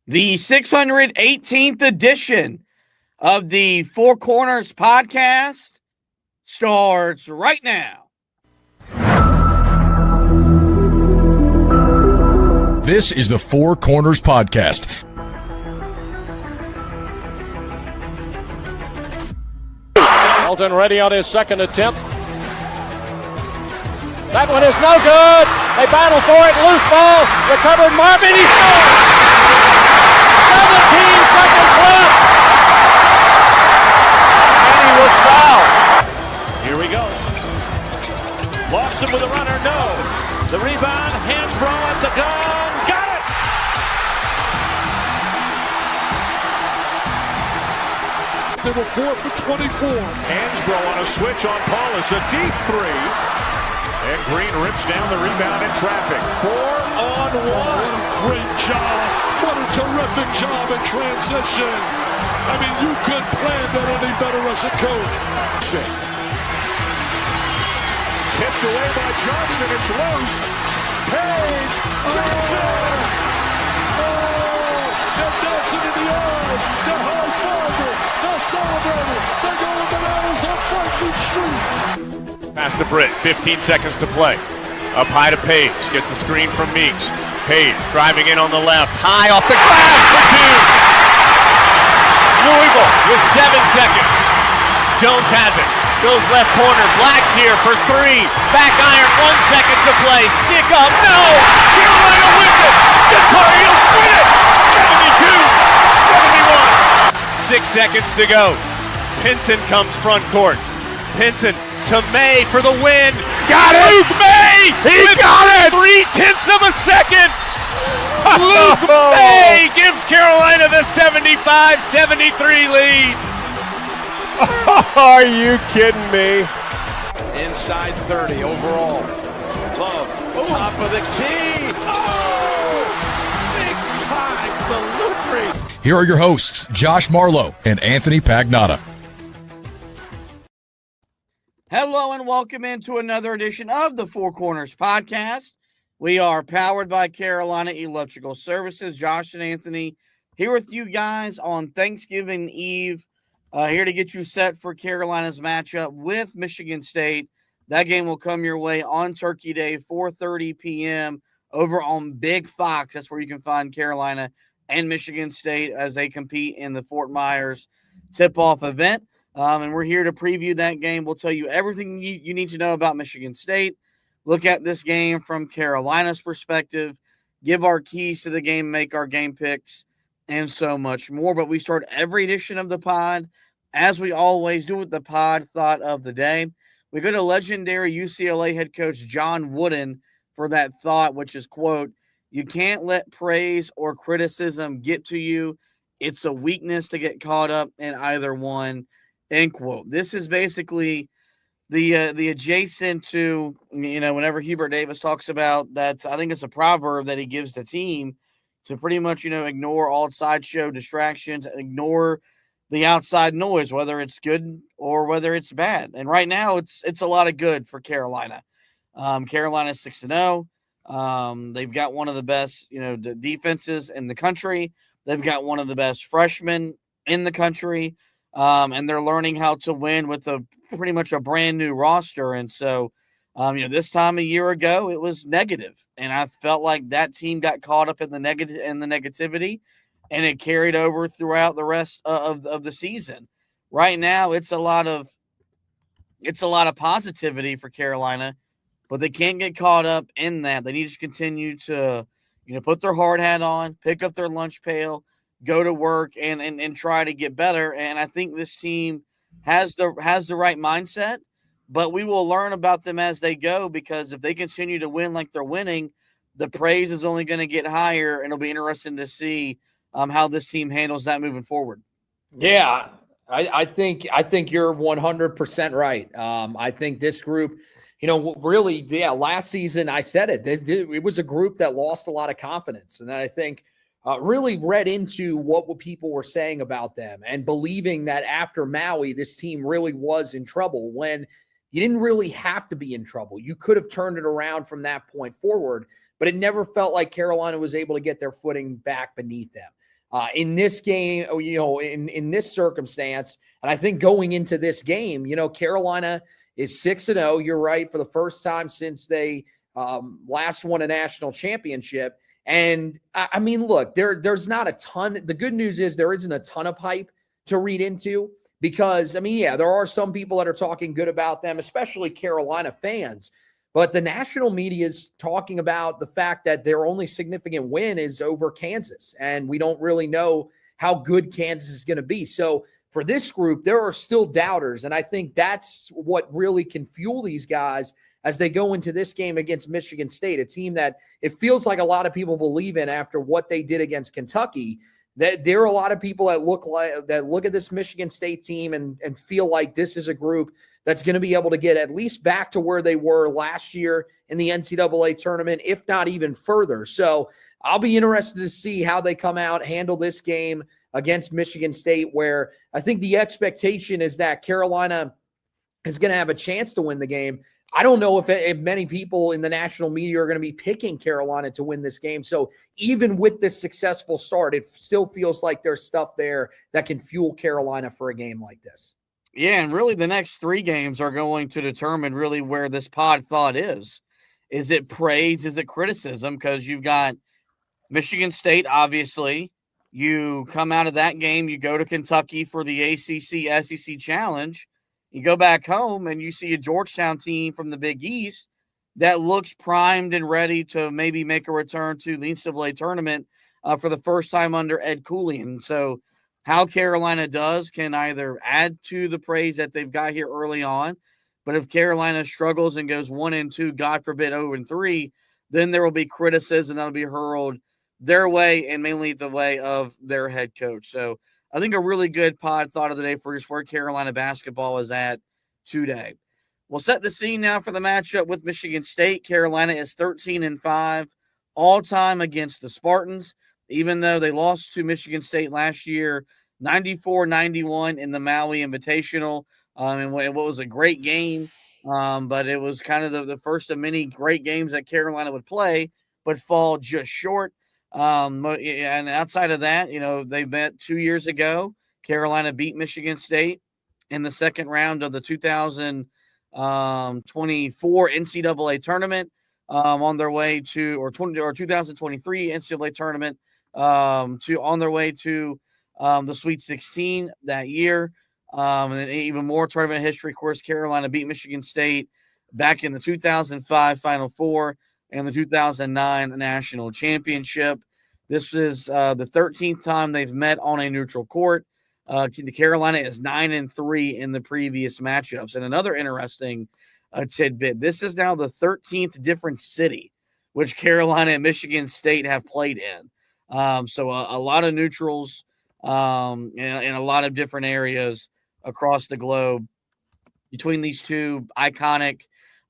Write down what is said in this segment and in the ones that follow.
The 618th edition of the Four Corners podcast starts right now. This is the Four Corners podcast. Elton ready on his second attempt. That one is no good. They battle for it. Loose ball. Recovered Marvin. He scores. 17 seconds left. And he was fouled. Here we go. Lawson with a runner. No. The rebound. Hansbrough at the gun. Got it. They were 4 for 24. Hansbrough on a switch on Paulus. A deep three. And Green rips down the rebound in traffic. 4-on-1. What a great job. What a terrific job in transition. I mean, you couldn't plan that any better as a coach. Tipped away by Johnson. It's loose. Page. Johnson. They're dancing in the aisles. They're high-fiving. They're celebrating. They're going bananas on Franklin Street. Pass to Britt, 15 seconds to play. Up high to Page, gets a screen from Meeks. Page driving in on the left, high off the glass for two. Louisville with 7 seconds. Jones has it, goes left corner, Black's here for three. Back iron, 1 second to play. Stick up, no! Carolina wins it! The Tar Heels win it! 72-71. 6 seconds to go. Pinson comes front court. Pinson to May for the win. Got it! Luke May! He got it! 0.3 of a second! Luke May gives Carolina the 75-73 lead. Are you kidding me? Inside 30 overall. Love, top of the key. Oh! Big time delivery. Here are your hosts, Josh Marlowe and Anthony Pagnotta. Hello and welcome into another edition of the Four Corners podcast. We are powered by Carolina Electrical Services. Josh and Anthony here with you guys on Thanksgiving Eve, here to get you set for Carolina's matchup with Michigan State. That game will come your way on Turkey Day, 4:30 p.m. over on Big Fox. That's where you can find Carolina and Michigan State as they compete in the Fort Myers tip-off event. And we're here to preview that game. We'll tell you everything you need to know about Michigan State. Look at this game from Carolina's perspective. Give our keys to the game, make our game picks, and so much more. But we start every edition of the pod, as we always do, with the pod thought of the day. We go to legendary UCLA head coach John Wooden for that thought, which is, quote, "You can't let praise or criticism get to you. It's a weakness to get caught up in either one." End quote. This is basically the adjacent to, whenever Hubert Davis talks about that, I think it's a proverb that he gives the team to pretty much, ignore all sideshow distractions, ignore the outside noise, whether it's good or whether it's bad. And right now it's a lot of good for Carolina. Carolina's 6-0. They've got one of the best, defenses in the country. They've got one of the best freshmen in the country. And they're learning how to win with pretty much a brand new roster. And so, this time a year ago, it was negative. And I felt like that team got caught up in the negativity, and it carried over throughout the rest of the season. Right now, it's a lot of positivity for Carolina, but they can't get caught up in that. They need to continue to, put their hard hat on, pick up their lunch pail, go to work and try to get better. And I think this team has the right mindset, but we will learn about them as they go, because if they continue to win like they're winning, the praise is only going to get higher, and it'll be interesting to see how this team handles that moving forward. Yeah, I think you're 100% right. I think this group, really, last season I said it. It was a group that lost a lot of confidence, and then I think really read into what people were saying about them and believing that after Maui, this team really was in trouble when you didn't really have to be in trouble. You could have turned it around from that point forward, but it never felt like Carolina was able to get their footing back beneath them. in this game, in this circumstance. And I think going into this game, Carolina is 6-0. You're right, for the first time since they last won a national championship. And I mean, look, there's not a ton. The good news is there isn't a ton of hype to read into because, I mean, yeah, there are some people that are talking good about them, especially Carolina fans. But the national media is talking about the fact that their only significant win is over Kansas. And we don't really know how good Kansas is going to be. So for this group, there are still doubters. And I think that's what really can fuel these guys as they go into this game against Michigan State, a team that it feels like a lot of people believe in after what they did against Kentucky. That there are a lot of people that look at this Michigan State team and feel like this is a group that's going to be able to get at least back to where they were last year in the NCAA tournament, if not even further. So I'll be interested to see how they come out, handle this game against Michigan State, where I think the expectation is that Carolina is going to have a chance to win the game. I don't know if many people in the national media are going to be picking Carolina to win this game. So even with this successful start, it still feels like there's stuff there that can fuel Carolina for a game like this. Yeah, and really the next 3 games are going to determine really where this pod thought is. Is it praise? Is it criticism? Because you've got Michigan State, obviously. You come out of that game, you go to Kentucky for the ACC SEC Challenge. You go back home and you see a Georgetown team from the Big East that looks primed and ready to maybe make a return to the NCAA tournament for the first time under Ed Cooley. And so how Carolina does can either add to the praise that they've got here early on, but if Carolina struggles and goes 1-2, God forbid 0-3, then there will be criticism that'll be hurled their way and mainly the way of their head coach. So I think a really good pod thought of the day for just where Carolina basketball is at today. We'll set the scene now for the matchup with Michigan State. Carolina is 13-5 all-time against the Spartans, even though they lost to Michigan State last year, 94-91 in the Maui Invitational. And what was a great game, but it was kind of the first of many great games that Carolina would play, but fall just short. And outside of that, they met 2 years ago. Carolina beat Michigan State in the second round of the 2024 NCAA tournament on their way to, or 2023 NCAA tournament on their way to the Sweet 16 that year. And then even more tournament history, of course, Carolina beat Michigan State back in the 2005 Final Four and the 2009 National Championship. This is the 13th time they've met on a neutral court. Carolina is 9-3 in the previous matchups. And another interesting tidbit, this is now the 13th different city which Carolina and Michigan State have played in. So a lot of neutrals in a lot of different areas across the globe between these two iconic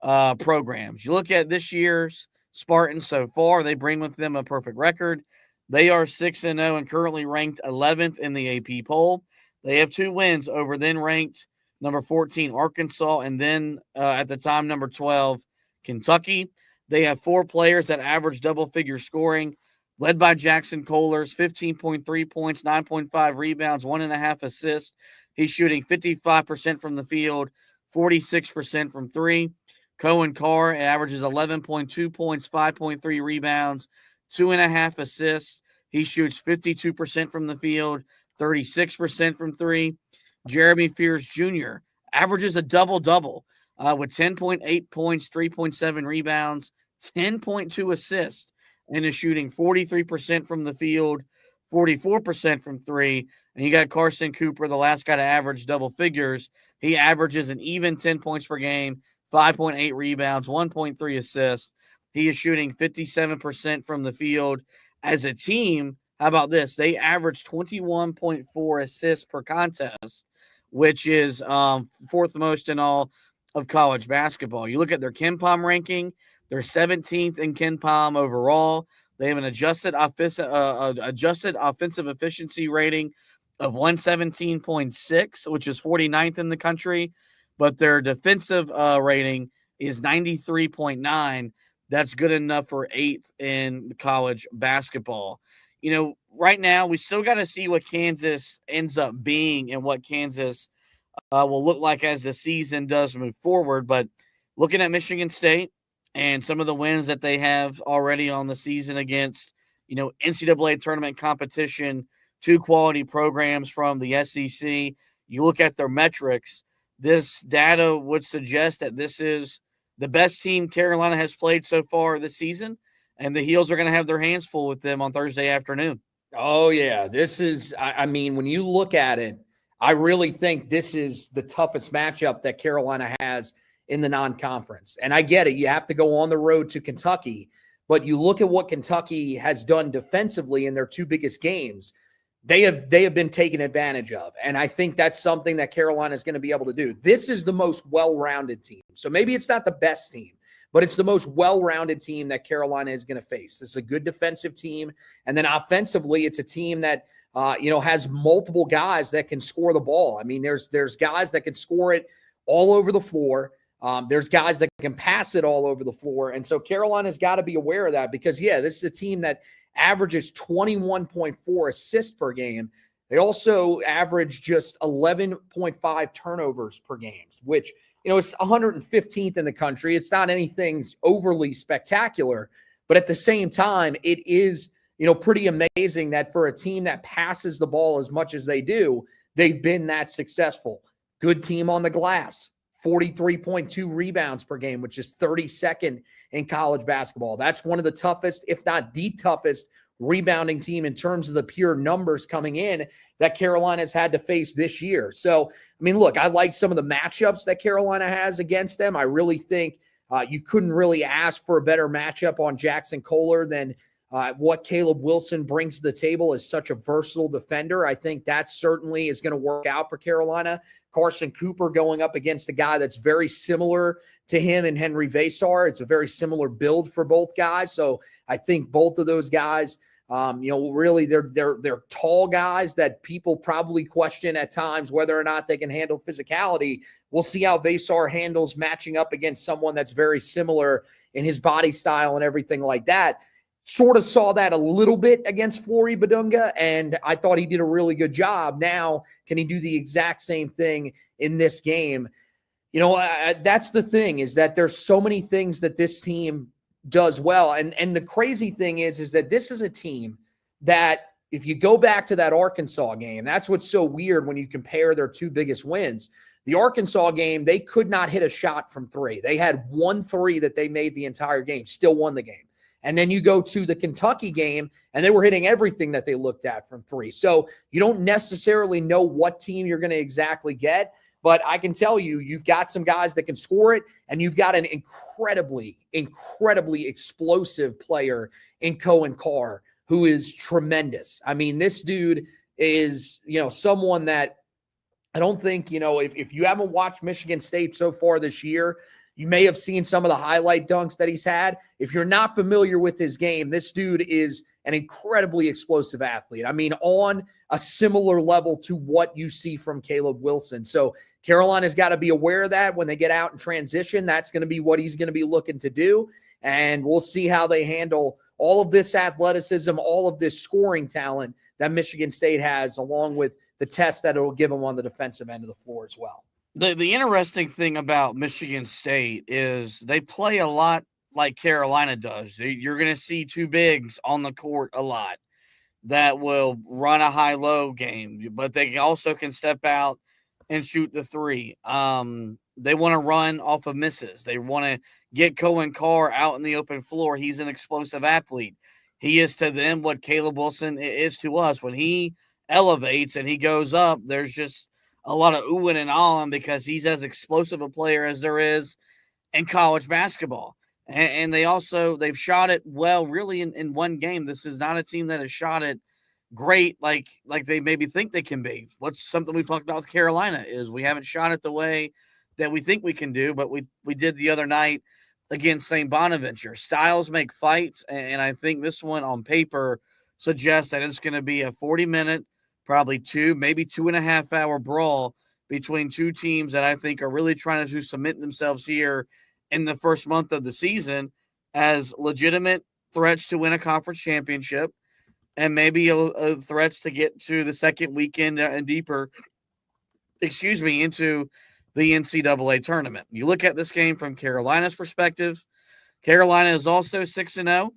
programs. You look at this year's Spartans so far, they bring with them a perfect record. They are 6-0 and currently ranked 11th in the AP poll. They have 2 wins over then ranked number 14 Arkansas and then at the time number 12 Kentucky. They have 4 players that average double-figure scoring, led by Jackson Kohlers, 15.3 points, 9.5 rebounds, 1.5 assists. He's shooting 55% from the field, 46% from 3. Cohen Carr averages 11.2 points, 5.3 rebounds, 2.5 assists. He shoots 52% from the field, 36% from 3. Jeremy Fears Jr. averages a double-double with 10.8 points, 3.7 rebounds, 10.2 assists, and is shooting 43% from the field, 44% from 3. And you got Carson Cooper, the last guy to average double figures. He averages an even 10 points per game, 5.8 rebounds, 1.3 assists. He is shooting 57% from the field. As a team, how about this? They average 21.4 assists per contest, which is 4th most in all of college basketball. You look at their KenPom ranking, they're 17th in KenPom overall. They have an adjusted offensive efficiency rating of 117.6, which is 49th in the country. But their defensive rating is 93.9. That's good enough for 8th in college basketball. right now we still got to see what Kansas ends up being and what Kansas will look like as the season does move forward. But looking at Michigan State and some of the wins that they have already on the season against, NCAA tournament competition, 2 quality programs from the SEC, you look at their metrics, this data would suggest that this is the best team Carolina has played so far this season, and the Heels are going to have their hands full with them on Thursday afternoon. Oh, yeah. This is, I mean, when you look at it, I really think this is the toughest matchup that Carolina has in the non-conference. And I get it. You have to go on the road to Kentucky, but you look at what Kentucky has done defensively in their 2 biggest games. They have been taken advantage of. And I think that's something that Carolina is going to be able to do. This is the most well-rounded team. So maybe it's not the best team, but it's the most well-rounded team that Carolina is going to face. This is a good defensive team. And then offensively, it's a team that, has multiple guys that can score the ball. I mean, there's guys that can score it all over the floor. There's guys that can pass it all over the floor. And so Carolina's got to be aware of that because, this is a team that averages 21.4 assists per game. They also average just 11.5 turnovers per game, which, it's 115th in the country. It's not anything overly spectacular, but at the same time, it is, pretty amazing that for a team that passes the ball as much as they do, they've been that successful. Good team on the glass, 43.2 rebounds per game, which is 32nd in college basketball. That's one of the toughest, if not the toughest, rebounding team in terms of the pure numbers coming in that Carolina's had to face this year. So, I mean, look, I like some of the matchups that Carolina has against them. I really think you couldn't really ask for a better matchup on Jackson Kohler than what Caleb Wilson brings to the table as such a versatile defender. I think that certainly is going to work out for Carolina. Carson Cooper going up against a guy that's very similar to him and Henry Vasar. It's a very similar build for both guys. So I think both of those guys, really they're tall guys that people probably question at times whether or not they can handle physicality. We'll see how Vasar handles matching up against someone that's very similar in his body style and everything like that. Sort of saw that a little bit against Flory Badunga, and I thought he did a really good job. Now, can he do the exact same thing in this game? That's the thing, is that there's so many things that this team does well. And the crazy thing is that this is a team that, if you go back to that Arkansas game, that's what's so weird when you compare their 2 biggest wins. The Arkansas game, they could not hit a shot from 3. They had 1 3 that they made the entire game, still won the game. And then you go to the Kentucky game, and they were hitting everything that they looked at from 3. So you don't necessarily know what team you're going to exactly get, but I can tell you, you've got some guys that can score it, and you've got an incredibly, incredibly explosive player in Cohen Carr, who is tremendous. I mean, this dude is, someone that I don't think, if you haven't watched Michigan State so far this year, you may have seen some of the highlight dunks that he's had. If you're not familiar with his game, this dude is an incredibly explosive athlete. I mean, on a similar level to what you see from Caleb Wilson. So Carolina's got to be aware of that when they get out in transition. That's going to be what he's going to be looking to do. And we'll see how they handle all of this athleticism, all of this scoring talent that Michigan State has, along with the test that it will give them on the defensive end of the floor as well. The interesting thing about Michigan State is they play a lot like Carolina does. You're going to see 2 bigs on the court a lot that will run a high-low game, but they also can step out and shoot the 3. They want to run off of misses. They want to get Cohen Carr out in the open floor. He's an explosive athlete. He is to them what Caleb Wilson is to us. When he elevates and he goes up, there's just a lot of oohing and ahhing because he's as explosive a player as there is in college basketball. And they've shot it well, really, in one game. This is not a team that has shot it great like they maybe think they can be. What's something we've talked about with Carolina is we haven't shot it the way that we think we can do, but we did the other night against St. Bonaventure. Styles make fights, and I think this one on paper suggests that it's going to be a 40-minute, probably 2, maybe 2.5 hour brawl between 2 teams that I think are really trying to cement themselves here in the first month of the season as legitimate threats to win a conference championship. and maybe threats to get to the second weekend and deeper, into the NCAA tournament. You look at this game from Carolina's perspective. Carolina is also 6-0,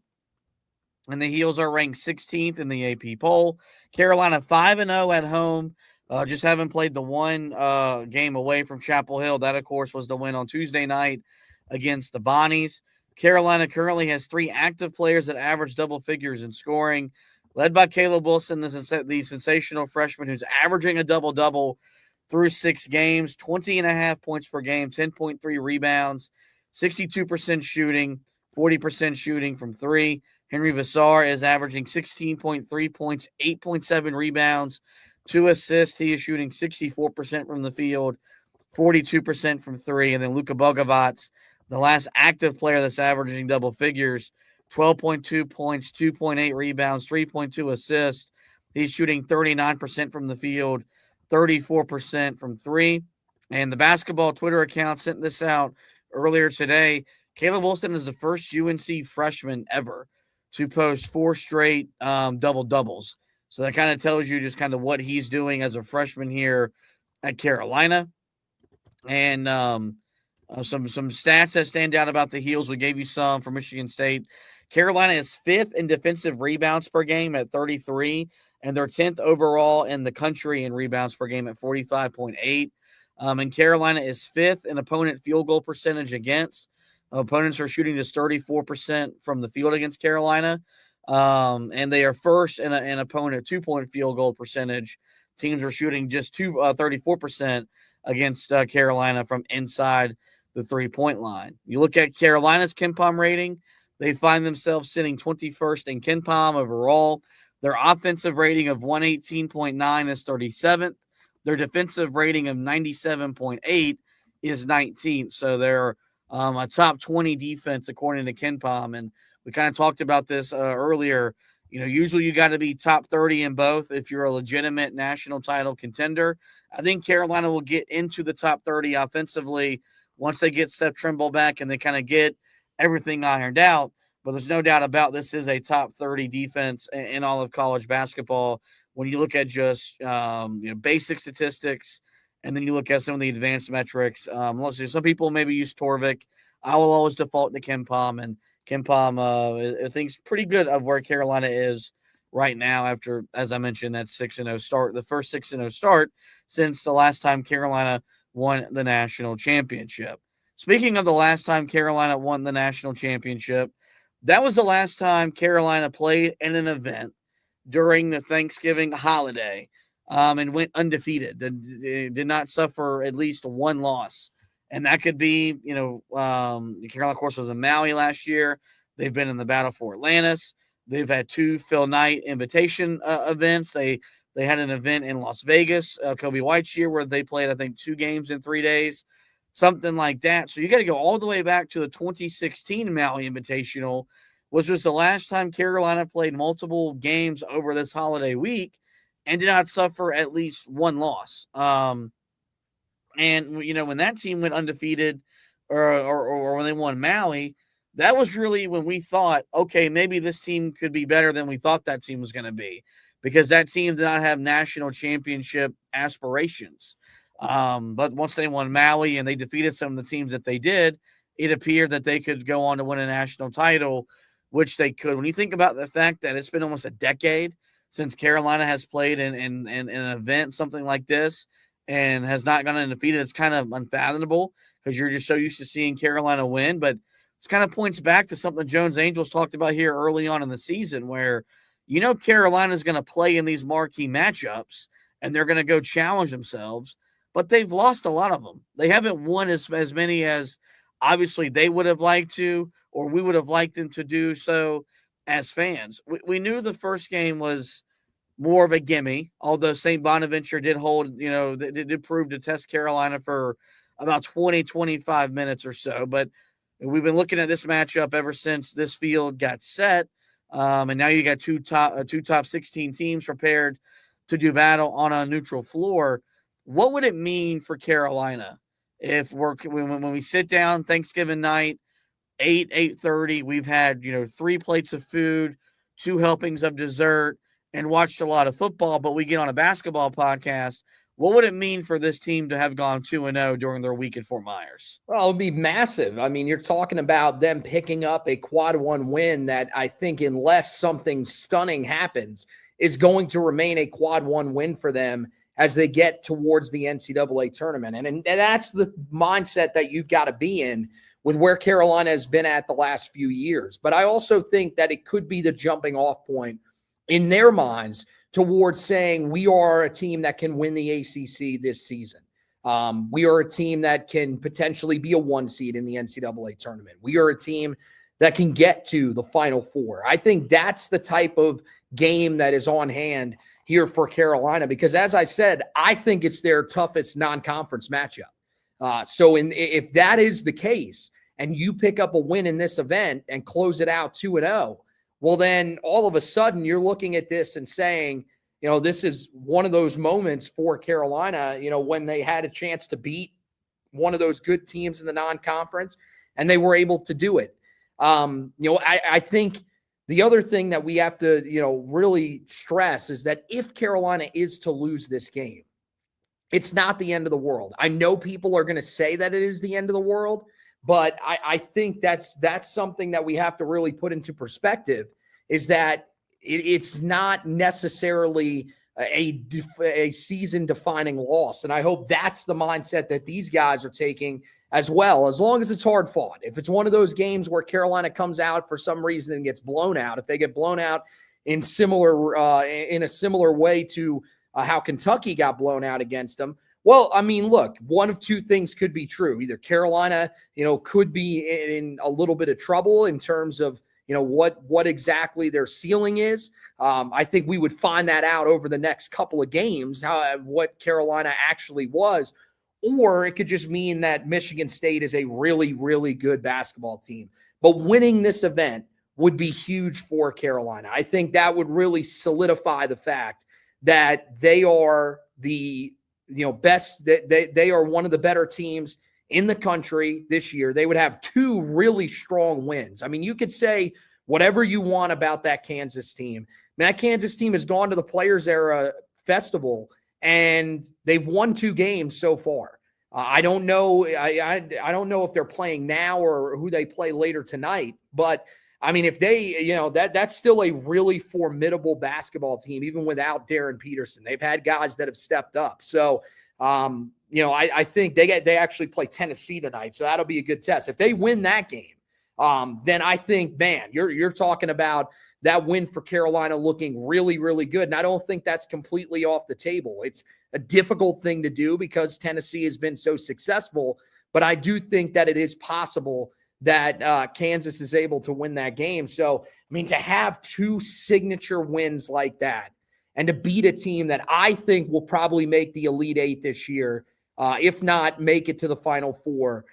and the Heels are ranked 16th in the AP poll. Carolina 5-0 at home. Just haven't played the one game away from Chapel Hill. That, of course, was the win on Tuesday night against the Bonnies. Carolina currently has 3 active players that average double figures in scoring, led by Caleb Wilson, the sensational freshman who's averaging a double-double through 6 games, 20.5 points per game, 10.3 rebounds, 62% shooting, 40% shooting from 3. Henry Vassar is averaging 16.3 points, 8.7 rebounds, 2 assists. He is shooting 64% from the field, 42% from 3. And then Luka Bogovac, the last active player that's averaging double figures, 12.2 points, 2.8 rebounds, 3.2 assists. He's shooting 39% from the field, 34% from 3. And the basketball Twitter account sent this out earlier today. Caleb Wilson is the first UNC freshman ever to post 4 straight double-doubles. So that kind of tells you just kind of what he's doing as a freshman here at Carolina. And some stats that stand out about the Heels. We gave you some from Michigan State. Carolina is 5th in defensive rebounds per game at 33, and they're 10th overall in the country in rebounds per game at 45.8. And Carolina is 5th in opponent field goal percentage against. Opponents are shooting just 34% from the field against Carolina. And they are first in an opponent 2-point field goal percentage. Teams are shooting just 34% against Carolina from inside the 3-point line. You look at Carolina's KenPom rating, they find themselves sitting 21st in KenPom overall. Their offensive rating of 118.9 is 37th. Their defensive rating of 97.8 is 19th. So they're a top 20 defense according to KenPom. And we kind of talked about this earlier. You know, usually you got to be top 30 in both if you're a legitimate national title contender. I think Carolina will get into the top 30 offensively once they get Seth Trimble back and they kind of get everything ironed out. But there's no doubt about this is a top 30 defense in all of college basketball when you look at just basic statistics, and then you look at some of the advanced metrics. Some people maybe use Torvik. I will always default to KenPom, and KenPom I think is pretty good of where Carolina is right now after, as I mentioned, that 6-0 start, the first 6-0 start since the last time Carolina won the national championship. Speaking of the last time Carolina won the national championship, that was the last time Carolina played in an event during the Thanksgiving holiday and went undefeated. Did not suffer at least one loss. And that could be, Carolina, of course, was in Maui last year. They've been in the Battle for Atlantis. They've had 2 Phil Knight invitation events. They had an event in Las Vegas, Kobe White's year, where they played, I think, 2 games in 3 days, something like that. So you got to go all the way back to the 2016 Maui Invitational, which was the last time Carolina played multiple games over this holiday week and did not suffer at least one loss. And, when that team went undefeated or when they won Maui, that was really when we thought, okay, maybe this team could be better than we thought that team was going to be, because that team did not have national championship aspirations. But once they won Maui and they defeated some of the teams that they did, it appeared that they could go on to win a national title, which they could. When you think about the fact that it's been almost a decade since Carolina has played in an event, something like this, and has not gone undefeated, it's kind of unfathomable because you're just so used to seeing Carolina win. But this kind of points back to something Jones Angels talked about here early on in the season where, Carolina is going to play in these marquee matchups and they're going to go challenge themselves, but they've lost a lot of them. They haven't won as many as obviously they would have liked to, or we would have liked them to do so as fans. We knew the first game was more of a gimme, although St. Bonaventure did hold, they did prove to test Carolina for about 20, 25 minutes or so. But we've been looking at this matchup ever since this field got set. And now you got two top 16 teams prepared to do battle on a neutral floor. What would it mean for Carolina if when we sit down Thanksgiving night, 8:30, we've had, 3 plates of food, 2 helpings of dessert, and watched a lot of football, but we get on a basketball podcast, what would it mean for this team to have gone 2-0 during their week at Fort Myers? Well, it would be massive. I mean, you're talking about them picking up a quad one win that I think, unless something stunning happens, is going to remain a quad one win for them as they get towards the NCAA tournament. And that's the mindset that you've got to be in with where Carolina has been at the last few years. But I also think that it could be the jumping off point in their minds towards saying we are a team that can win the ACC this season. We are a team that can potentially be a 1 seed in the NCAA tournament. We are a team that can get to the Final Four. I think that's the type of game that is on hand here for Carolina, because as I said, I think it's their toughest non-conference matchup. So if that is the case and you pick up a win in this event and close it out 2-0, well, then all of a sudden you're looking at this and saying, this is one of those moments for Carolina, when they had a chance to beat one of those good teams in the non-conference and they were able to do it. I think the other thing that we have to, really stress is that if Carolina is to lose this game, it's not the end of the world. I know people are going to say that it is the end of the world, but I think that's something that we have to really put into perspective, is that it's not necessarily a season-defining loss. And I hope that's the mindset that these guys are taking as well, as long as it's hard fought. If it's one of those games where Carolina comes out for some reason and gets blown out, if they get blown out in a similar way to how Kentucky got blown out against them, well, I mean, look, one of two things could be true. Either Carolina, could be in a little bit of trouble in terms of, what exactly their ceiling is. I think we would find that out over the next couple of games, what Carolina actually was. Or it could just mean that Michigan State is a really, really good basketball team. But winning this event would be huge for Carolina. I think that would really solidify the fact that they are the best, that they are one of the better teams in the country this year. They would have 2 really strong wins. I mean, you could say whatever you want about that Kansas team. That Kansas team has gone to the Players Era Festival and they've won 2 games so far. I don't know. I don't know if they're playing now or who they play later tonight, but I mean, if they, that's still a really formidable basketball team, even without Darren Peterson. They've had guys that have stepped up. So, I think they actually play Tennessee tonight. So that'll be a good test. If they win that game, then I think, man, you're talking about that win for Carolina looking really, really good. And I don't think that's completely off the table. It's a difficult thing to do because Tennessee has been so successful, but I do think that it is possible that Kansas is able to win that game. So, I mean, to have 2 signature wins like that and to beat a team that I think will probably make the Elite 8 this year, if not make it to the Final Four,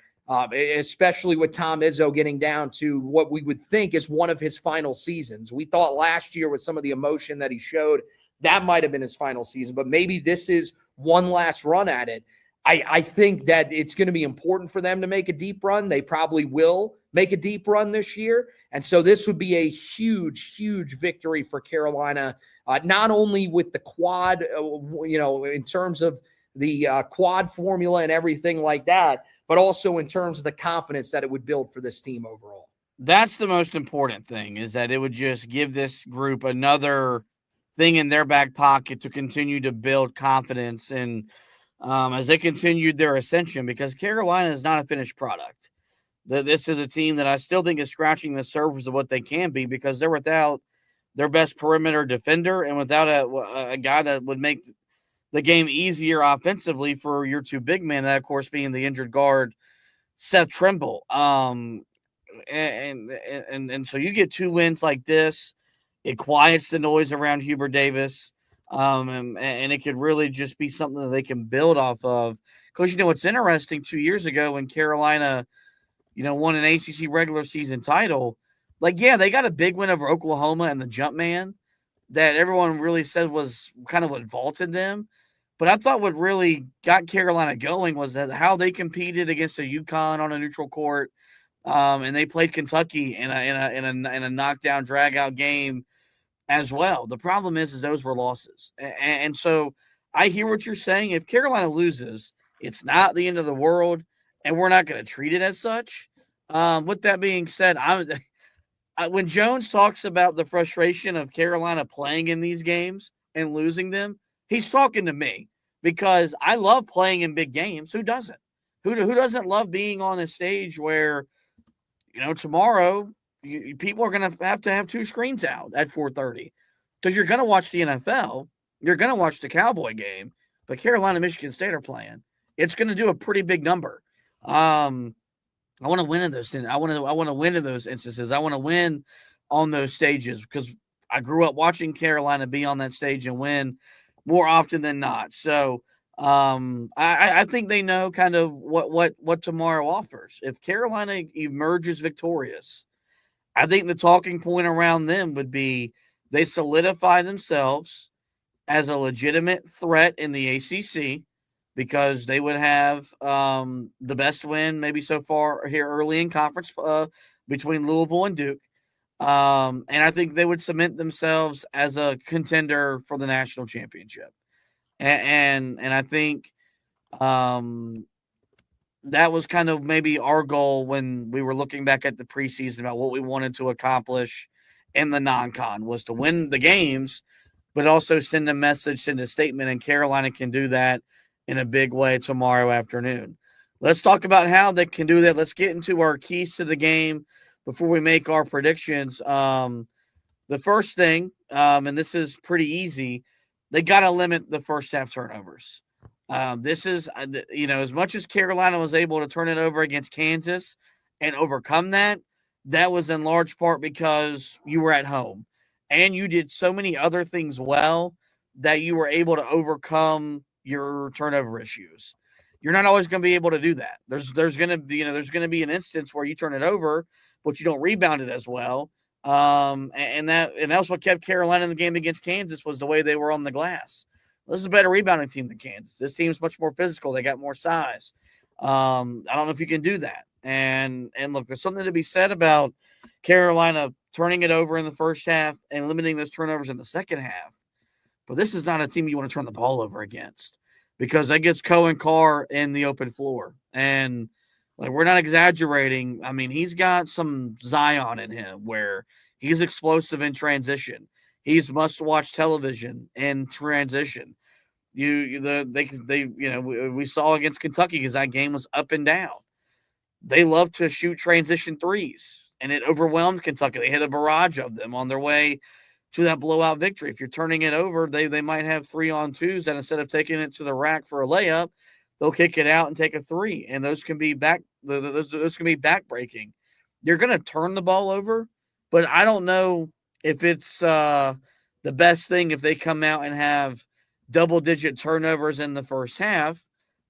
especially with Tom Izzo getting down to what we would think is one of his final seasons. We thought last year with some of the emotion that he showed, that might have been his final season, but maybe this is one last run at it. I think that it's going to be important for them to make a deep run. They probably will make a deep run this year. And so this would be a huge, huge victory for Carolina, not only with the quad, in terms of the quad formula and everything like that, but also in terms of the confidence that it would build for this team overall. That's the most important thing, is that it would just give this group another thing in their back pocket to continue to build confidence and as they continued their ascension, because Carolina is not a finished product. This is a team that I still think is scratching the surface of what they can be, because they're without their best perimeter defender and without a guy that would make the game easier offensively for your 2 big men, that of course being the injured guard Seth Trimble. And so you get 2 wins like this, it quiets the noise around Hubert Davis. And it could really just be something that they can build off of. Because, what's interesting, 2 years ago when Carolina, won an ACC regular season title, they got a big win over Oklahoma and the Jumpman that everyone really said was kind of what vaulted them. But I thought what really got Carolina going was that how they competed against a UConn on a neutral court, and they played Kentucky in a knockdown, drag-out game as well. The problem is those were losses. And so I hear what you're saying. If Carolina loses, it's not the end of the world, and we're not going to treat it as such. With that being said, when Jones talks about the frustration of Carolina playing in these games and losing them, he's talking to me because I love playing in big games. Who doesn't? Who doesn't love being on a stage where, tomorrow people are going to have two screens out at 4:30 because you're going to watch the NFL, you're going to watch the Cowboy game, but Carolina, Michigan State are playing. It's going to do a pretty big number. I want to win in those. I want to win in those instances. I want to win on those stages because I grew up watching Carolina be on that stage and win more often than not. So I think they know kind of what tomorrow offers. If Carolina emerges victorious, I think the talking point around them would be they solidify themselves as a legitimate threat in the ACC because they would have the best win maybe so far here early in conference between Louisville and Duke. And I think they would cement themselves as a contender for the national championship. And I think that was kind of maybe our goal when we were looking back at the preseason about what we wanted to accomplish in the non-con was to win the games, but also send a message, send a statement, and Carolina can do that in a big way tomorrow afternoon. Let's talk about how they can do that. Let's get into our keys to the game before we make our predictions. The first thing, and this is pretty easy, they got to limit the first half turnovers. This is, as much as Carolina was able to turn it over against Kansas and overcome that, that was in large part because you were at home and you did so many other things well that you were able to overcome your turnover issues. You're not always going to be able to do that. There's going to be, there's going to be an instance where you turn it over, but you don't rebound it as well. And that was what kept Carolina in the game against Kansas was the way they were on the glass. This is a better rebounding team than Kansas. This team's much more physical. They got more size. I don't know if you can do that. And look, there's something to be said about Carolina turning it over in the first half and limiting those turnovers in the second half. But this is not a team you want to turn the ball over against because that gets Cohen Carr in the open floor. And we're not exaggerating. I mean, he's got some Zion in him where he's explosive in transition. He's must-watch television in transition. We saw against Kentucky because that game was up and down. They love to shoot transition threes, and it overwhelmed Kentucky. They hit a barrage of them on their way to that blowout victory. If you're turning it over, they might have 3-on-2s, and instead of taking it to the rack for a layup, they'll kick it out and take a three, and those can be those can be back-breaking. You're going to turn the ball over, but I don't know if it's the best thing if they come out and have double-digit turnovers in the first half,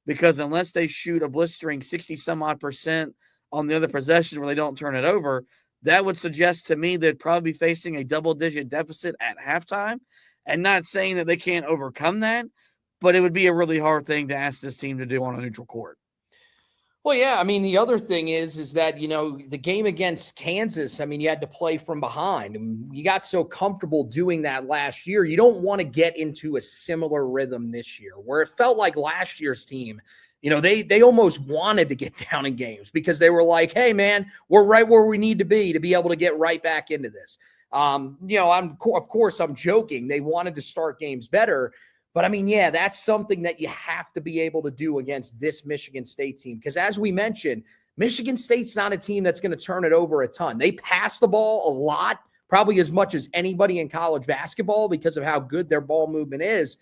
because unless they shoot a blistering 60-some-odd% on the other possessions where they don't turn it over, that would suggest to me they'd probably be facing a double-digit deficit at halftime. And not saying that they can't overcome that, but it would be a really hard thing to ask this team to do on a neutral court. Well, yeah, I mean, the other thing is that, the game against Kansas, I mean, you had to play from behind. And you got so comfortable doing that last year. You don't want to get into a similar rhythm this year where it felt like last year's team, they almost wanted to get down in games because they were like, hey, man, we're right where we need to be able to get right back into this. Of course, I'm joking. They wanted to start games better. But, I mean, yeah, that's something that you have to be able to do against this Michigan State team. Because as we mentioned, Michigan State's not a team that's going to turn it over a ton. They pass the ball a lot, probably as much as anybody in college basketball because of how good their ball movement is.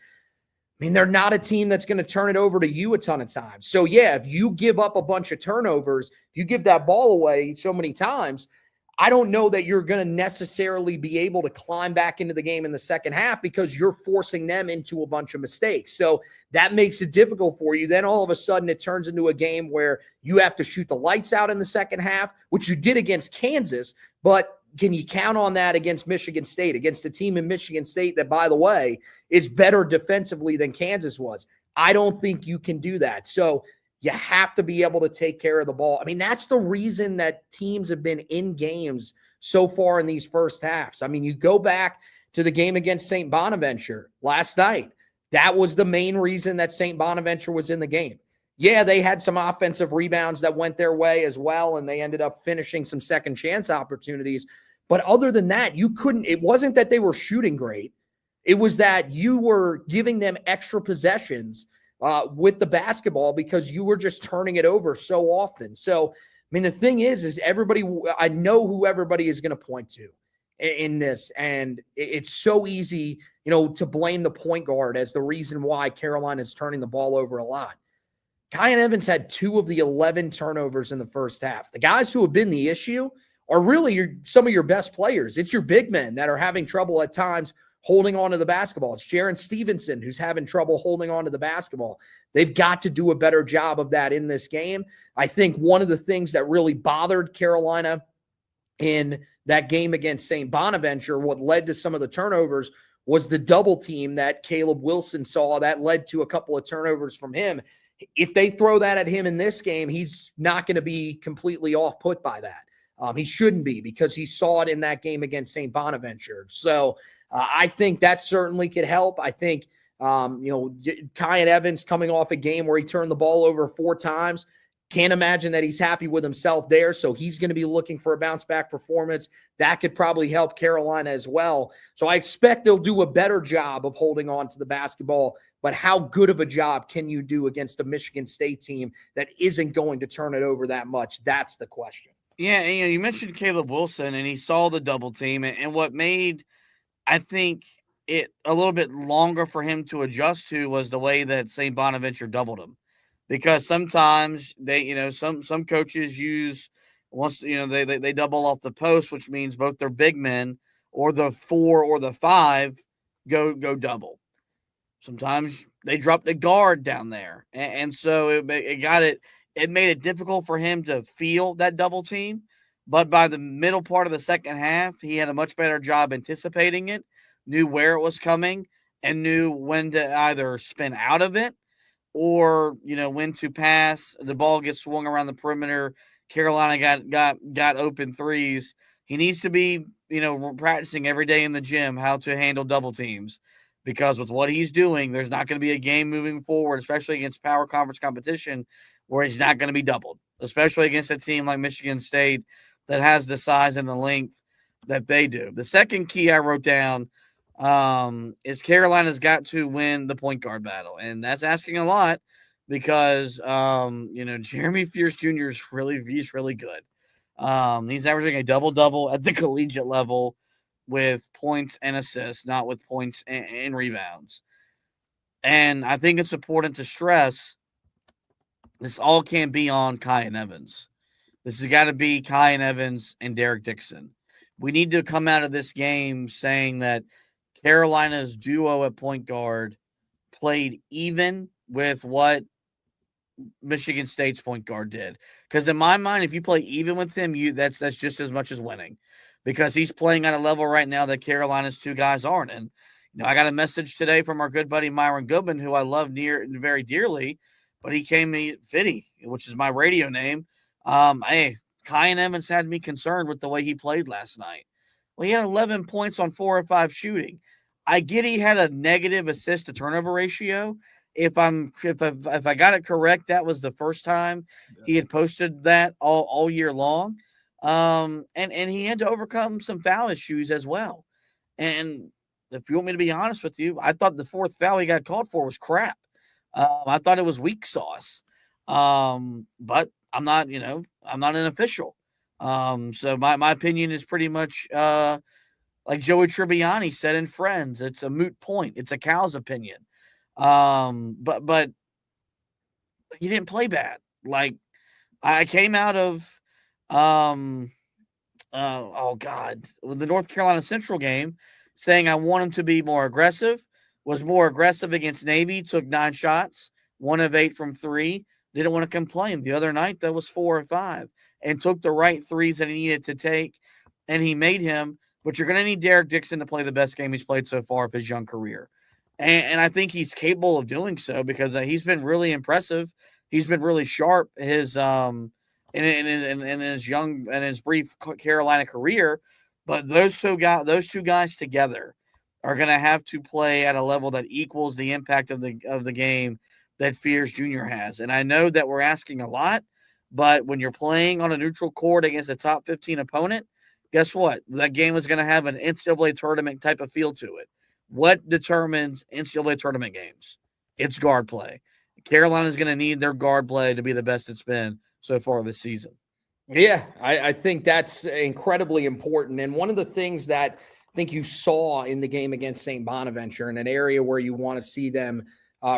I mean, they're not a team that's going to turn it over to you a ton of times. So, yeah, if you give up a bunch of turnovers, you give that ball away so many times, I don't know that you're going to necessarily be able to climb back into the game in the second half because you're forcing them into a bunch of mistakes. So that makes it difficult for you. Then all of a sudden it turns into a game where you have to shoot the lights out in the second half, which you did against Kansas. But can you count on that against Michigan State, against a team in Michigan State that, by the way, is better defensively than Kansas was? I don't think you can do that. So you have to be able to take care of the ball. I mean, that's the reason that teams have been in games so far in these first halves. I mean, you go back to the game against St. Bonaventure last night. That was the main reason that St. Bonaventure was in the game. Yeah, they had some offensive rebounds that went their way as well, and they ended up finishing some second chance opportunities. But other than that, it wasn't that they were shooting great. It was that you were giving them extra possessions with the basketball because you were just turning it over so often. So, I mean, the thing is I know who everybody is going to point to in this. And it's so easy, to blame the point guard as the reason why Carolina is turning the ball over a lot. Kyan Evans had 2 of the 11 turnovers in the first half. The guys who have been the issue are really some of your best players. It's your big men that are having trouble at times holding on to the basketball. It's Jaron Stevenson who's having trouble holding on to the basketball. They've got to do a better job of that in this game. I think one of the things that really bothered Carolina in that game against St. Bonaventure, what led to some of the turnovers, was the double team that Caleb Wilson saw. That led to a couple of turnovers from him. If they throw that at him in this game, he's not going to be completely off put by that. He shouldn't be, because he saw it in that game against St. Bonaventure. So I think that certainly could help. I think, Kyan Evans coming off a game where he turned the ball over 4 times, can't imagine that he's happy with himself there. So he's going to be looking for a bounce back performance. That could probably help Carolina as well. So I expect they'll do a better job of holding on to the basketball. But how good of a job can you do against a Michigan State team that isn't going to turn it over that much? That's the question. Yeah, and, you mentioned Caleb Wilson, and he saw the double team, and what made, I think, it a little bit longer for him to adjust to was the way that St. Bonaventure doubled him, because sometimes they, some coaches use they double off the post, which means both their big men or the 4 or the 5 go double. Sometimes they drop the guard down there, and so it made it difficult for him to feel that double team. But by the middle part of the second half, he had a much better job anticipating it, knew where it was coming, and knew when to either spin out of it or, when to pass. The ball gets swung around the perimeter. Carolina got open threes. He needs to be, practicing every day in the gym how to handle double teams, because with what he's doing, there's not going to be a game moving forward, especially against power conference competition, where he's not going to be doubled, especially against a team like Michigan State that has the size and the length that they do. The second key I wrote down is Carolina's got to win the point guard battle, and that's asking a lot because, Jeremy Fierce Jr. is he's really good. He's averaging a double-double at the collegiate level with points and assists, not with points and rebounds. And I think it's important to stress this all can't be on Kyan Evans. This has got to be Kyan Evans and Derek Dixon. We need to come out of this game saying that Carolina's duo at point guard played even with what Michigan State's point guard did. Because in my mind, if you play even with him, that's just as much as winning. Because he's playing at a level right now that Carolina's 2 guys aren't. And, I got a message today from our good buddy Myron Goodman, who I love very dearly, but he came to me, Fitty, which is my radio name. Hey, Kyan Evans had me concerned with the way he played last night. Well, he had 11 points on 4 or 5 shooting. I get he had a negative assist to turnover ratio. If I got it correct, that was the first time he had posted that all year long. And he had to overcome some foul issues as well. And if you want me to be honest with you, I thought the 4th foul he got called for was crap. I thought it was weak sauce. But I'm not an official. So my opinion is pretty much like Joey Tribbiani said in Friends, it's a moot point. It's a cow's opinion. But he didn't play bad. Like, I came out of the North Carolina Central game saying I want him to be more aggressive, was more aggressive against Navy, took 9 shots, 1 of 8 from 3, didn't want to complain. The other night, that was 4 or 5, and took the right threes that he needed to take, and he made him. But you're going to need Derek Dixon to play the best game he's played so far of his young career. And I think he's capable of doing so because he's been really impressive. He's been really sharp in his young and his brief Carolina career. But those two guys together, are going to have to play at a level that equals the impact of the game that Fears Jr. has. And I know that we're asking a lot, but when you're playing on a neutral court against a top 15 opponent, guess what? That game is going to have an NCAA tournament type of feel to it. What determines NCAA tournament games? It's guard play. Carolina is going to need their guard play to be the best it's been so far this season. Yeah, I think that's incredibly important. And one of the things that I think you saw in the game against St. Bonaventure, in an area where you want to see them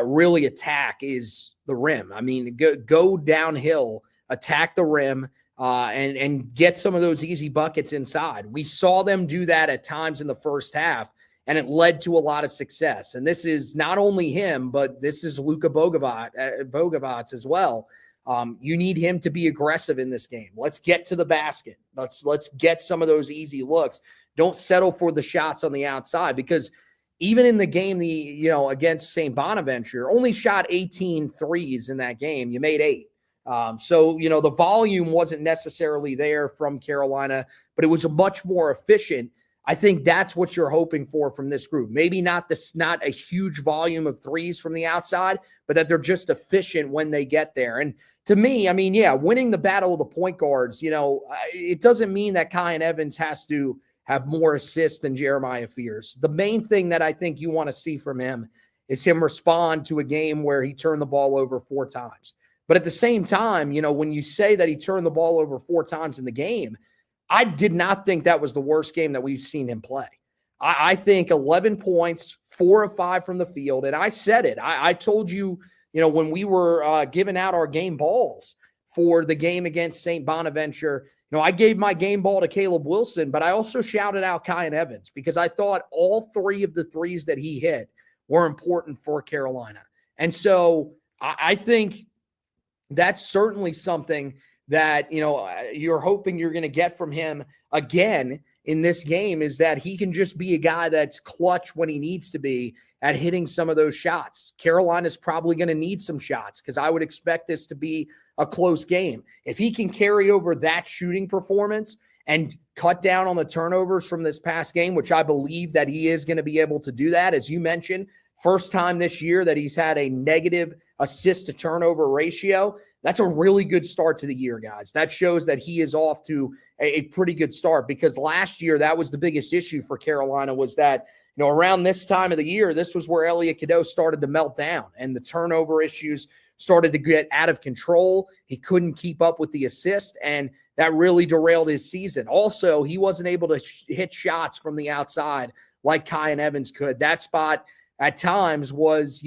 really attack, is the rim. I mean, go downhill, attack the rim, and get some of those easy buckets inside. We saw them do that at times in the first half, and it led to a lot of success. And this is not only him, but this is Luka Bogovac as well. You need him to be aggressive in this game. Let's get to the basket. Let's get some of those easy looks. Don't settle for the shots on the outside, because even in the game, against St. Bonaventure, only shot 18 threes in that game. You made 8. So the volume wasn't necessarily there from Carolina, but it was a much more efficient. I think that's what you're hoping for from this group. Maybe not a huge volume of threes from the outside, but that they're just efficient when they get there. And to me, I mean, winning the battle of the point guards, it doesn't mean that Kyan Evans has to have more assists than Jeremiah Fears. The main thing that I think you want to see from him is him respond to a game where he turned the ball over 4 times. But at the same time, when you say that he turned the ball over 4 times in the game, I did not think that was the worst game that we've seen him play. I think 11 points, 4 of 5 from the field. And I said it. I told you, when we were giving out our game balls for the game against St. Bonaventure, I gave my game ball to Caleb Wilson, but I also shouted out Kyan Evans, because I thought all 3 of the threes that he hit were important for Carolina. And so I think that's certainly something that, you're hoping you're going to get from him again in this game, is that he can just be a guy that's clutch when he needs to be at hitting some of those shots. Carolina's probably going to need some shots, because I would expect this to be a close game. If he can carry over that shooting performance and cut down on the turnovers from this past game, which I believe that he is going to be able to do that, as you mentioned, first time this year that he's had a negative assist to turnover ratio. That's a really good start to the year, guys. That shows that he is off to a pretty good start, because last year that was the biggest issue for Carolina, was that, around this time of the year, this was where Elliot Cadeau started to melt down, and the turnover issues started to get out of control. He couldn't keep up with the assist, and that really derailed his season. Also, he wasn't able to hit shots from the outside like Kyan Evans could. That spot at times was,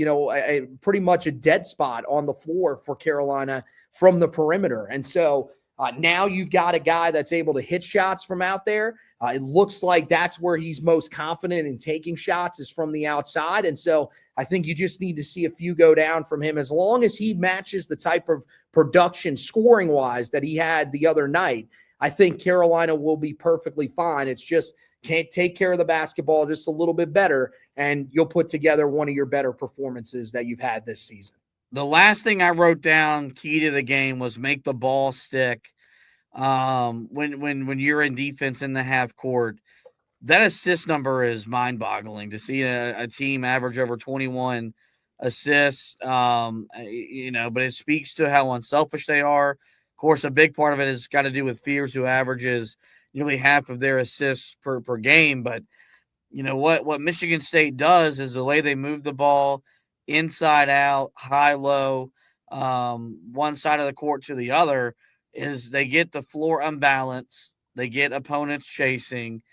pretty much a dead spot on the floor for Carolina from the perimeter. And so now you've got a guy that's able to hit shots from out there. It looks like that's where he's most confident in taking shots, is from the outside. And so I think you just need to see a few go down from him. As long as he matches the type of production scoring-wise that he had the other night, I think Carolina will be perfectly fine. It's just can't take care of the basketball just a little bit better, and you'll put together one of your better performances that you've had this season. The last thing I wrote down, key to the game, was make the ball stick. When you're in defense in the half court, that assist number is mind-boggling. To see a team average over 21 assists, but it speaks to how unselfish they are. Of course, a big part of it has got to do with Fears, who averages nearly half of their assists per game. But what Michigan State does is the way they move the ball inside out, high low, one side of the court to the other, is they get the floor unbalanced, they get opponents chasing,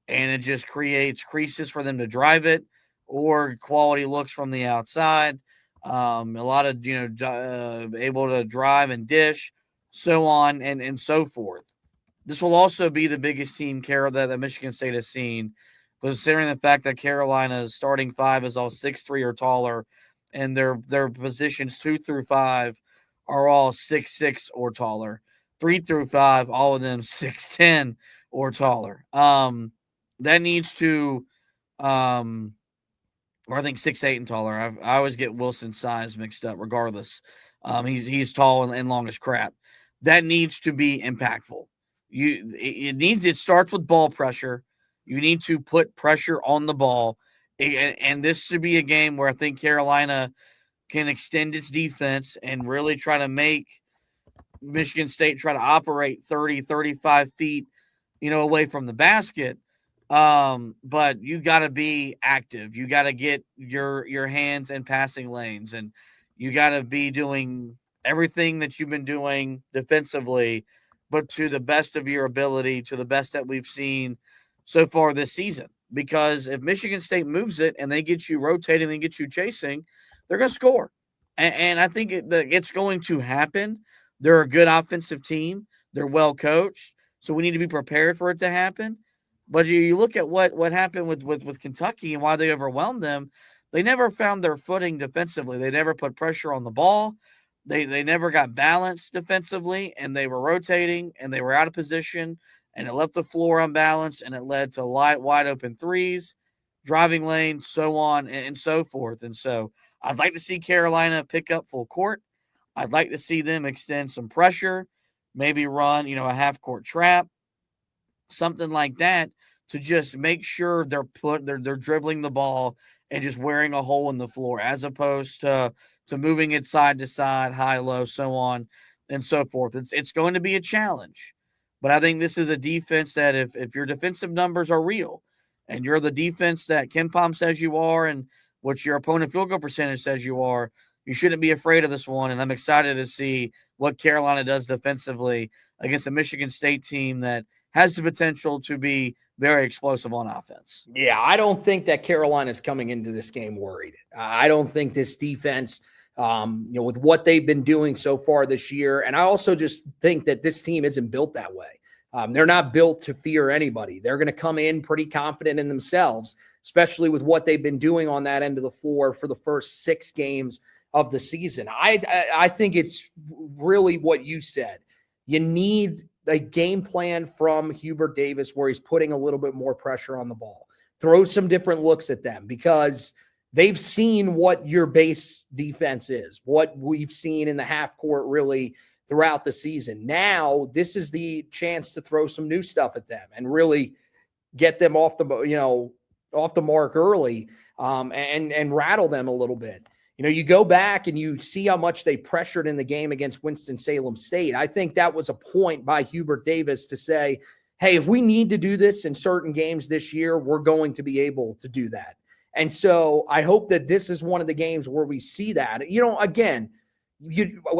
and it just creates creases for them to drive it, or quality looks from the outside. A lot of able to drive and dish, so on and so forth. This will also be the biggest team that Michigan State has seen, considering the fact that Carolina's starting 5 is all 6'3" or taller, and their positions 2 through 5 are all 6'6" or taller. 3 through 5, all of them 6'10" or taller. That needs to, or I think 6'8" and taller. I always get Wilson's size mixed up. Regardless, he's tall and long as crap. That needs to be impactful. It starts with ball pressure. You need to put pressure on the ball And this should be a game where I think Carolina can extend its defense and really try to make Michigan State try to operate 30, 35 feet, away from the basket. But you got to be active. You got to get your hands in passing lanes, and you got to be doing everything that you've been doing defensively, but to the best of your ability, to the best that we've seen so far this season. Because if Michigan State moves it and they get you rotating, they get you chasing, they're going to score. And I think it's going to happen. They're a good offensive team. They're well coached. So we need to be prepared for it to happen. But you look at what happened with Kentucky and why they overwhelmed them. They never found their footing defensively. They never put pressure on the ball. They never got balanced defensively, and they were rotating, and they were out of position, and it left the floor unbalanced, and it led to wide open threes, driving lane, so on and so forth. And so I'd like to see Carolina pick up full court. I'd like to see them extend some pressure, maybe run, a half-court trap, something like that, to just make sure they're dribbling the ball and just wearing a hole in the floor, as opposed to moving it side to side, high, low, so on and so forth. It's going to be a challenge. But I think this is a defense that if your defensive numbers are real and you're the defense that KenPom says you are and what your opponent field goal percentage says you are, you shouldn't be afraid of this one. And I'm excited to see what Carolina does defensively against a Michigan State team that has the potential to be very explosive on offense. Yeah, I don't think that Carolina's coming into this game worried. I don't think this defense, with what they've been doing so far this year, and I also just think that this team isn't built that way. They're not built to fear anybody. They're going to come in pretty confident in themselves, especially with what they've been doing on that end of the floor for the first 6 games of the season. I think it's really what you said. You need a game plan from Hubert Davis where he's putting a little bit more pressure on the ball. Throw some different looks at them, because they've seen what your base defense is, what we've seen in the half court really throughout the season. Now, this is the chance to throw some new stuff at them and really get them off the mark early, and rattle them a little bit. You go back and you see how much they pressured in the game against Winston-Salem State. I think that was a point by Hubert Davis to say, hey, if we need to do this in certain games this year, we're going to be able to do that. And so I hope that this is one of the games where we see that. Again,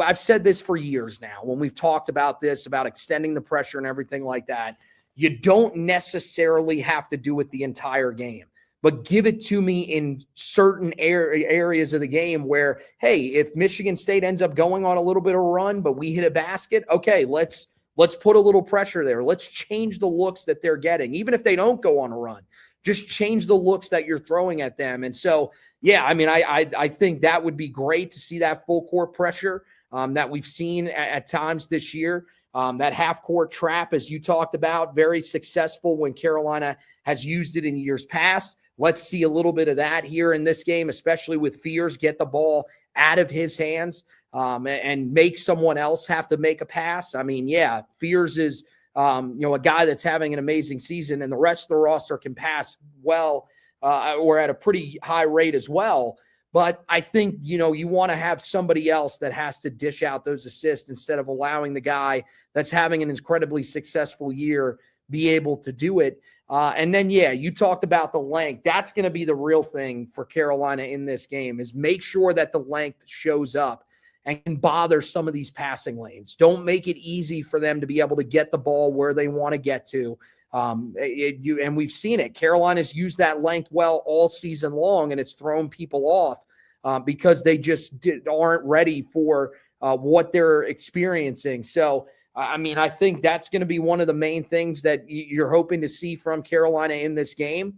I've said this for years now when we've talked about this, about extending the pressure and everything like that. You don't necessarily have to do it the entire game, but give it to me in certain areas of the game where, hey, if Michigan State ends up going on a little bit of a run, but we hit a basket, okay, let's put a little pressure there. Let's change the looks that they're getting. Even if they don't go on a run, just change the looks that you're throwing at them. And so, yeah, I mean, I think that would be great to see that full court pressure that we've seen at times this year. That half-court trap, as you talked about, very successful when Carolina has used it in years past. Let's see a little bit of that here in this game, especially with Fears, get the ball out of his hands and make someone else have to make a pass. I mean, yeah, Fears is, a guy that's having an amazing season, and the rest of the roster can pass well or at a pretty high rate as well. But I think, you want to have somebody else that has to dish out those assists instead of allowing the guy that's having an incredibly successful year be able to do it. And then, yeah, you talked about the length. That's going to be the real thing for Carolina in this game, is make sure that the length shows up and can bother some of these passing lanes. Don't make it easy for them to be able to get the ball where they want to get to. And we've seen it. Carolina's used that length well all season long, and it's thrown people off because they just aren't ready for what they're experiencing. So, I mean, I think that's going to be one of the main things that you're hoping to see from Carolina in this game.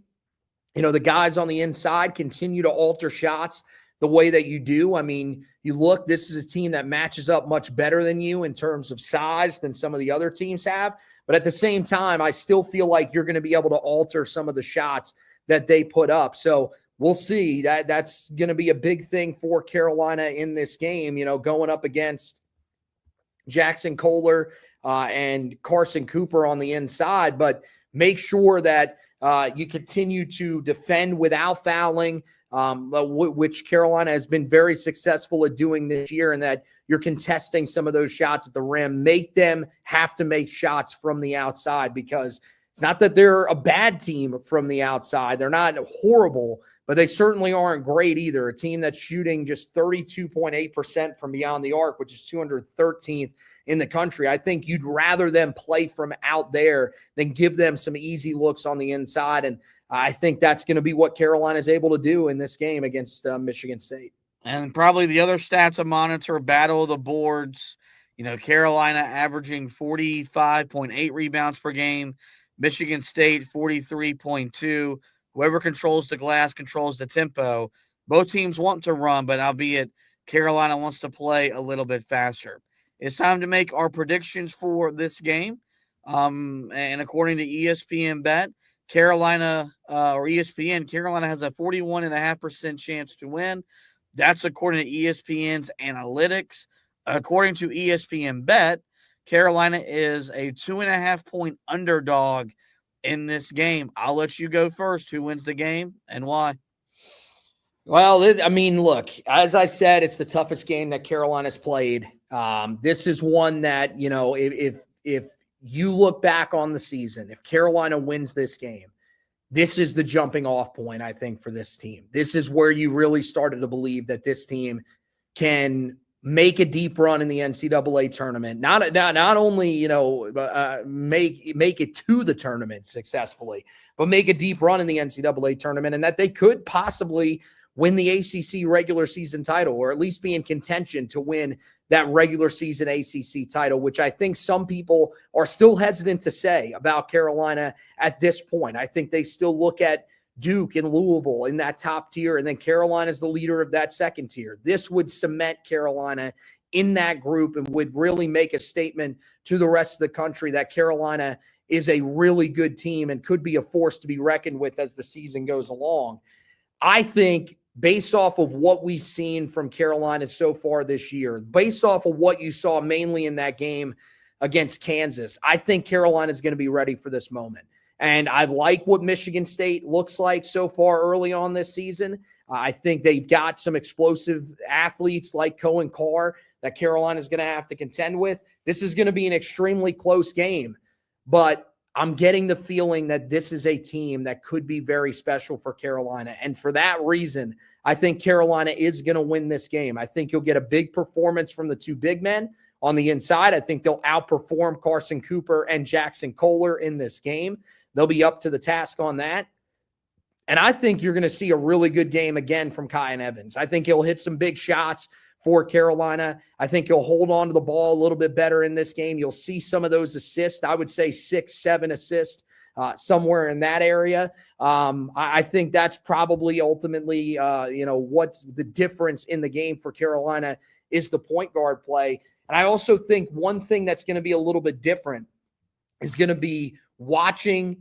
The guys on the inside continue to alter shots the way that you do. I mean, you look, this is a team that matches up much better than you in terms of size than some of the other teams have. But at the same time, I still feel like you're going to be able to alter some of the shots that they put up. So we'll see. That's going to be a big thing for Carolina in this game, going up against Jackson Kohler and Carson Cooper on the inside. But make sure that You continue to defend without fouling, which Carolina has been very successful at doing this year, and that you're contesting some of those shots at the rim. Make them have to make shots from the outside, because it's not that they're a bad team from the outside. They're not horrible, but they certainly aren't great either. A team that's shooting just 32.8% from beyond the arc, which is 213th in the country. I think you'd rather them play from out there than give them some easy looks on the inside. And I think that's going to be what Carolina is able to do in this game against Michigan State. And probably the other stats to monitor, battle of the boards. Carolina averaging 45.8 rebounds per game. Michigan State 43.2. Whoever controls the glass controls the tempo. Both teams want to run, but albeit Carolina wants to play a little bit faster. It's time to make our predictions for this game. And according to ESPN Bet, Carolina has a 41.5% chance to win. That's according to ESPN's analytics. According to ESPN Bet, Carolina is a 2.5-point underdog in this game. I'll let you go first. Who wins the game and why? Well, look, as I said, it's the toughest game that Carolina's played. This is one that, if you look back on the season, if Carolina wins this game, this is the jumping off point, I think, for this team. This is where you really started to believe that this team can make a deep run in the NCAA tournament. Not only, make it to the tournament successfully, but make a deep run in the NCAA tournament, and that they could possibly win the ACC regular season title, or at least be in contention to win that regular season ACC title, which I think some people are still hesitant to say about Carolina at this point. I think they still look at Duke and Louisville in that top tier, and then Carolina is the leader of that second tier. This would cement Carolina in that group and would really make a statement to the rest of the country that Carolina is a really good team and could be a force to be reckoned with as the season goes along. I think, based off of what we've seen from Carolina so far this year, based off of what you saw mainly in that game against Kansas, I think Carolina is going to be ready for this moment. And I like what Michigan State looks like so far early on this season. I think they've got some explosive athletes like Cohen Carr that Carolina is going to have to contend with. This is going to be an extremely close game, but I'm getting the feeling that this is a team that could be very special for Carolina. And for that reason, I think Carolina is going to win this game. I think you'll get a big performance from the two big men on the inside. I think they'll outperform Carson Cooper and Jackson Kohler in this game. They'll be up to the task on that. And I think you're going to see a really good game again from Kyan Evans. I think he'll hit some big shots for Carolina. I think he'll hold on to the ball a little bit better in this game. You'll see some of those assists. I would say 6-7 assists, somewhere in that area. I think that's probably ultimately, what the difference in the game for Carolina is the point guard play. And I also think one thing that's going to be a little bit different is going to be watching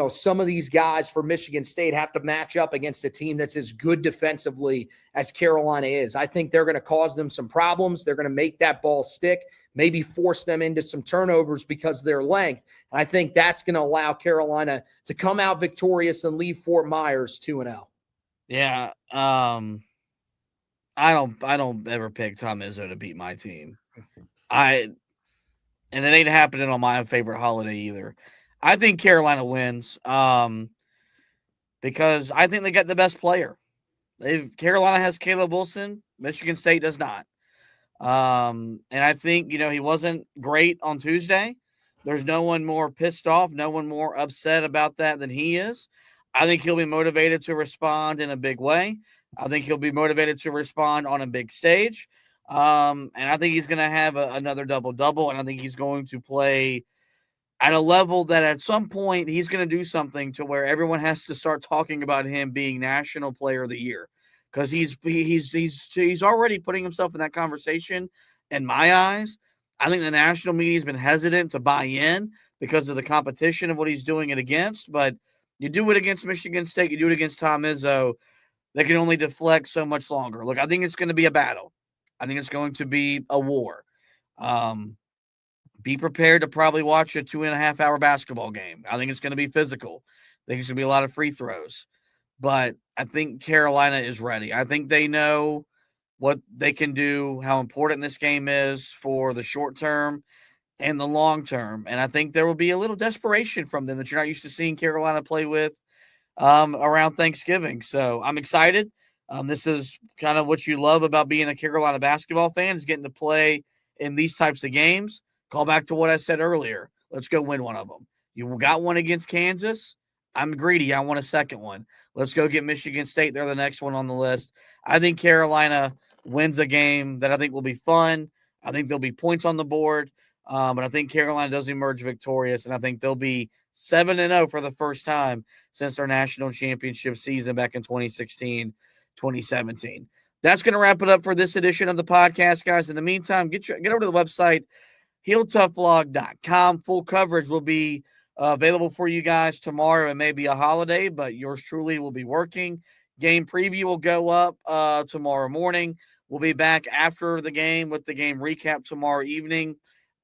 some of these guys for Michigan State have to match up against a team that's as good defensively as Carolina is. I think they're going to cause them some problems. They're going to make that ball stick, maybe force them into some turnovers because of their length. And I think that's going to allow Carolina to come out victorious and leave Fort Myers 2-0. Yeah. I don't ever pick Tom Izzo to beat my team. And it ain't happening on my favorite holiday either. I think Carolina wins because I think they got the best player. Carolina has Caleb Wilson. Michigan State does not. And I think, he wasn't great on Tuesday. There's no one more pissed off, no one more upset about that than he is. I think he'll be motivated to respond in a big way. I think he'll be motivated to respond on a big stage. And I think he's going to have another double-double, and I think he's going to play at a level that at some point he's going to do something to where everyone has to start talking about him being National Player of the Year, because he's already putting himself in that conversation. In my eyes, I think the national media has been hesitant to buy in because of the competition of what he's doing it against. But you do it against Michigan State, you do it against Tom Izzo, they can only deflect so much longer. Look, I think it's going to be a battle. I think it's going to be a war. Be prepared to probably watch a 2.5-hour basketball game. I think it's going to be physical. think it's going to be a lot of free throws. But I think Carolina is ready. I think they know what they can do, how important this game is for the short term and the long term. And I think there will be a little desperation from them that you're not used to seeing Carolina play with around Thanksgiving. So I'm excited. This is kind of what you love about being a Carolina basketball fan, is getting to play in these types of games. Call back to what I said earlier. Let's go win one of them. You got one against Kansas. I'm greedy. I want a second one. Let's go get Michigan State. They're the next one on the list. I think Carolina wins a game that I think will be fun. I think there'll be points on the board. But I think Carolina does emerge victorious, and I think they'll be 7-0 for the first time since their national championship season back in 2016, 2017. That's going to wrap it up for this edition of the podcast, guys. In the meantime, get over to the website, HeelToughBlog.com. Full coverage will be available for you guys tomorrow. It may be a holiday, but yours truly will be working. Game preview will go up tomorrow morning. We'll be back after the game with the game recap tomorrow evening,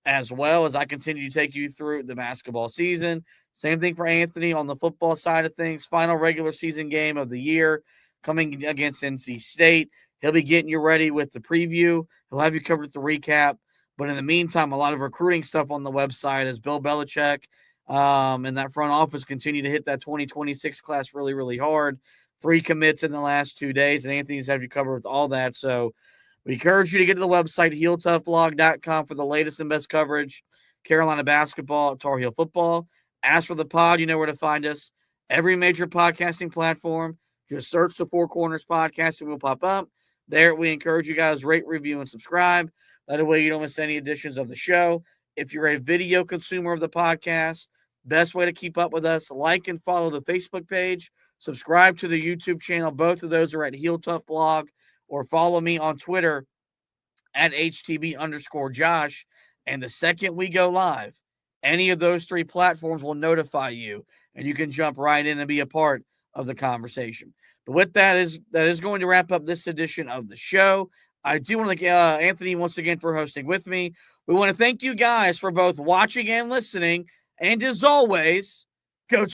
as well as I continue to take you through the basketball season. Same thing for Anthony on the football side of things. Final regular season game of the year coming against NC State. He'll be getting you ready with the preview. He'll have you covered with the recap. But in the meantime, a lot of recruiting stuff on the website as Bill Belichick and that front office continue to hit that 2026 class really, really hard. 3 commits in the last 2 days, and Anthony's have you covered with all that. So we encourage you to get to the website, HeelToughBlog.com, for the latest and best coverage. Carolina basketball, Tar Heel football. As for the pod, you know where to find us. Every major podcasting platform. Just search the Four Corners Podcast and we'll pop up. There, we encourage you guys rate, review, and subscribe. That way you don't miss any editions of the show. If you're a video consumer of the podcast, best way to keep up with us, like and follow the Facebook page. Subscribe to the YouTube channel. Both of those are at Heel Tough Blog. Or follow me on Twitter at HTB_Josh. And the second we go live, any of those 3 platforms will notify you, and you can jump right in and be a part of the conversation. But with that is going to wrap up this edition of the show. I do want to thank Anthony once again for hosting with me. We want to thank you guys for both watching and listening. And as always, go